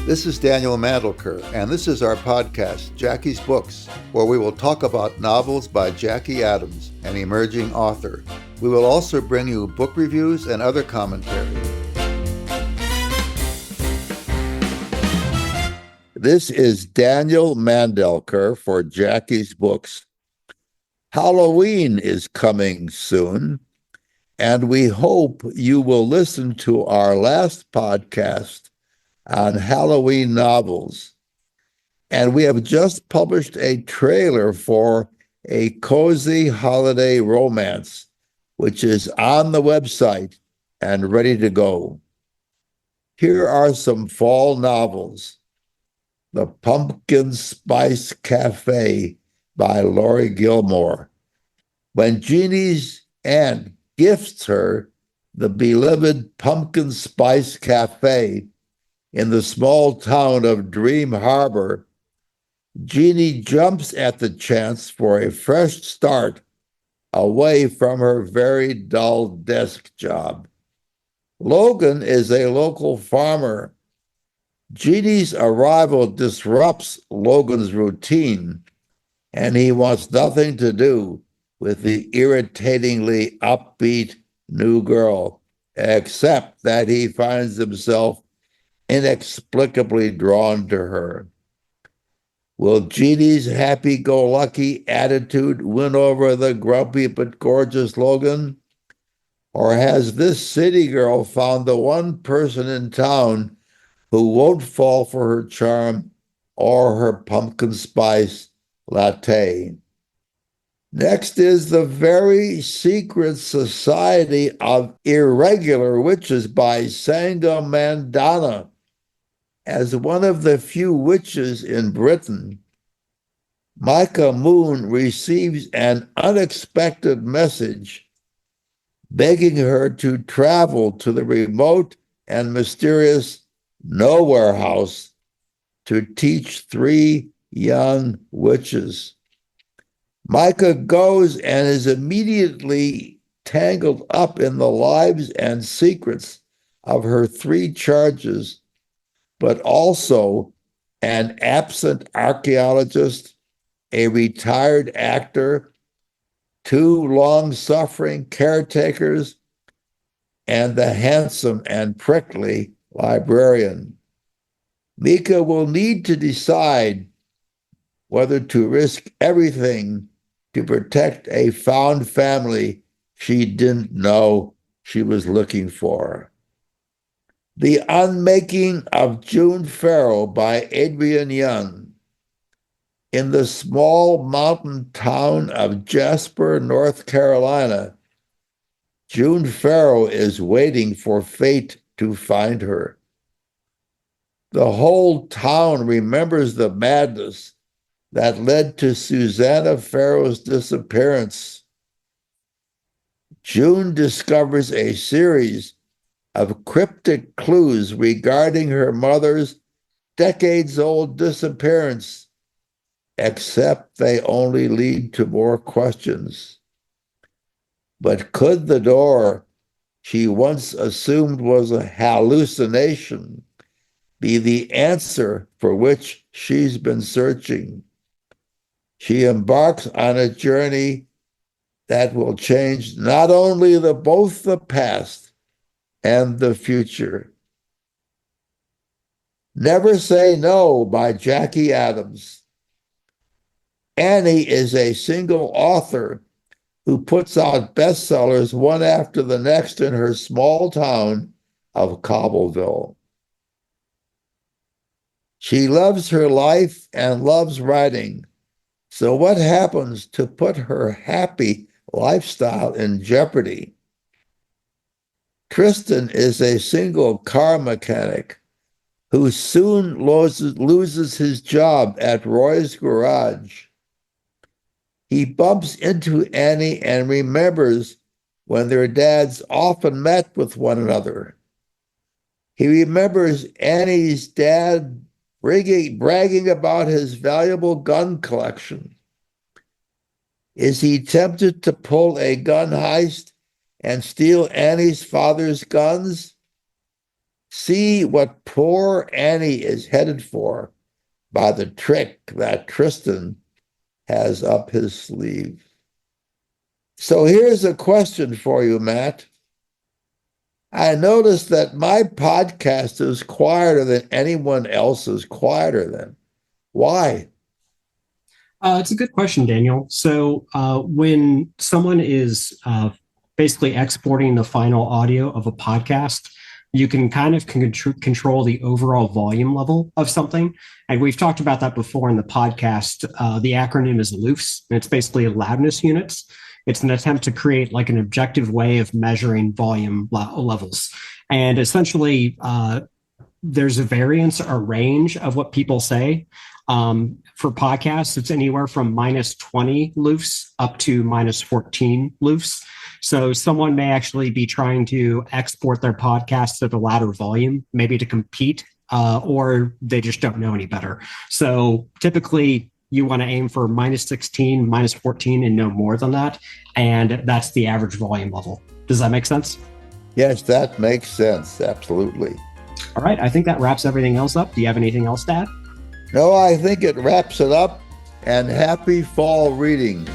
This is Daniel Mandelker, and this is our podcast, Jackie's Books, where we will talk about novels by Jackie Adams, an emerging author. We will also bring you book reviews and other commentary. This is Daniel Mandelker for Jackie's Books. Halloween is coming soon, and we hope you will listen to our last podcast on Halloween novels. And we have just published a trailer for a cozy holiday romance, which is on the website and ready to go. Here are some fall novels. The Pumpkin Spice Café by Laurie Gilmore. When Jeannie's aunt gifts her the beloved Pumpkin Spice Café in the small town of Dream Harbor, Jeannie jumps at the chance for a fresh start away from her very dull desk job. Logan is a local farmer. Jeannie's arrival disrupts Logan's routine, and he wants nothing to do with the irritatingly upbeat new girl, except that he finds himself inexplicably drawn to her. Will Jeannie's happy-go-lucky attitude win over the grumpy but gorgeous Logan? Or has this city girl found the one person in town who won't fall for her charm or her pumpkin spice latte? Next is The Very Secret Society of Irregular Witches by Sangu Mandanna. As one of the few witches in Britain, Micah Moon receives an unexpected message begging her to travel to the remote and mysterious Nowhere House to teach 3 young witches. Micah goes and is immediately tangled up in the lives and secrets of her 3 charges, but also an absent archaeologist, a retired actor, 2 long-suffering caretakers, and the handsome and prickly librarian. Micah will need to decide whether to risk everything to protect a found family she didn't know she was looking for. The Unmaking of June Farrow by Adrienne Young. In the small mountain town of Jasper, North Carolina, June Farrow is waiting for fate to find her. The whole town remembers the madness that led to Susanna Farrow's disappearance. June discovers a series of cryptic clues regarding her mother's decades-old disappearance, except they only lead to more questions. But could the door she once assumed was a hallucination be the answer for which she's been searching? She embarks on a journey that will change not only both the past and the future. Never Say No by Jackie Adams. Annie is a single author who puts out bestsellers one after the next in her small town of Cobbleville. She loves her life and loves writing. So what happens to put her happy lifestyle in jeopardy? Tristan is a single car mechanic who soon loses his job at Roy's Garage. He bumps into Annie and remembers when their dads often met with one another. He remembers Annie's dad bragging about his valuable gun collection. Is he tempted to pull a gun heist and steal Annie's father's guns? See what poor Annie is headed for by the trick that Tristan has up his sleeve. So here's a question for you, Matt. I noticed that my podcast is quieter than anyone else's quieter than. Why? It's a good question, Daniel. So when someone is basically exporting the final audio of a podcast, you can kind of control the overall volume level of something. And we've talked about that before in the podcast. The acronym is LOUFS, and it's basically loudness units. It's an attempt to create like an objective way of measuring volume levels. And essentially, there's a variance or range of what people say. For podcasts, it's anywhere from minus 20 loofs up to minus 14 loofs. So someone may actually be trying to export their podcast at a louder volume, maybe to compete, or they just don't know any better. So typically, you want to aim for minus 16, minus 14, and no more than that. And that's the average volume level. Does that make sense? Yes, that makes sense. Absolutely. All right. I think that wraps everything else up. Do you have anything else to add? No, I think it wraps it up. And happy fall reading.